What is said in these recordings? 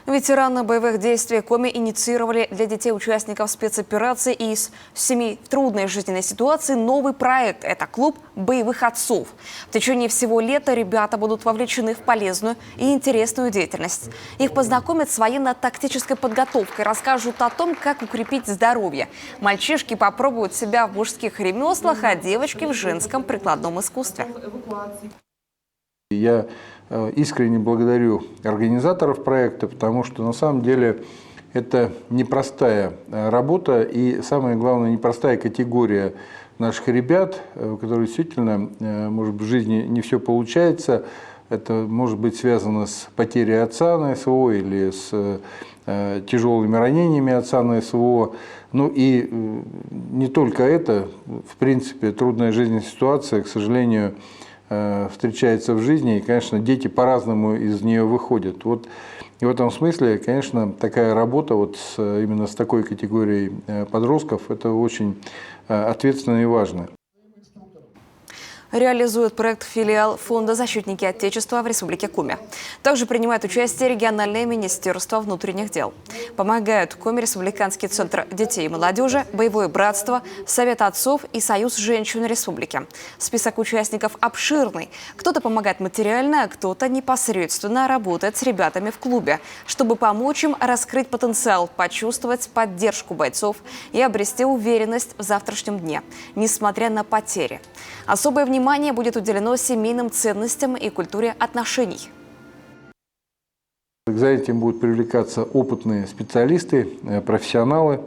Ветераны боевых действий Коми инициировали для детей-участников спецоперации и из семей в трудной жизненной ситуации новый проект. Это клуб боевых отцов. В течение всего лета ребята будут вовлечены в полезную и интересную деятельность. Их познакомят с военно-тактической подготовкой, расскажут о том, как укрепить здоровье. Мальчишки попробуют себя в мужских ремеслах, а девочки в женском прикладном искусстве. Я искренне благодарю организаторов проекта, потому что на самом деле это непростая работа и, самое главное, непростая категория наших ребят, у которых действительно, может быть, в жизни не все получается. Это может быть связано с потерей отца на СВО или с тяжелыми ранениями отца на СВО. Ну и не только это, в принципе, трудная жизненная ситуация, к сожалению, встречается в жизни, и, конечно, дети по-разному из нее выходят. Вот, и в этом смысле, конечно, такая работа вот именно с такой категорией подростков, это очень ответственно и важно. Реализует проект филиал Фонда «Защитники Отечества» в Республике Коми. Также принимает участие региональное министерство внутренних дел. Помогают Коми Республиканский центр детей и молодежи, Боевое братство, Совет отцов и Союз женщин Республики. Список участников обширный. Кто-то помогает материально, а кто-то непосредственно работает с ребятами в клубе, чтобы помочь им раскрыть потенциал, почувствовать поддержку бойцов и обрести уверенность в завтрашнем дне, несмотря на потери. Особое внимание будет уделено семейным ценностям и культуре отношений. За этим будут привлекаться опытные специалисты, профессионалы.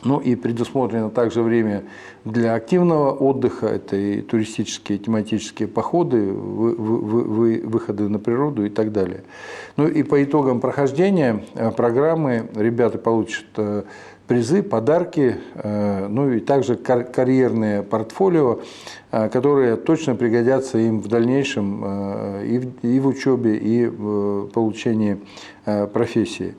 Ну и предусмотрено также время для активного отдыха. Это и туристические, тематические походы, выходы на природу и так далее. Ну и по итогам прохождения программы ребята получат призы, подарки, ну и также карьерные портфолио, которые точно пригодятся им в дальнейшем и в учебе, и в получении профессии.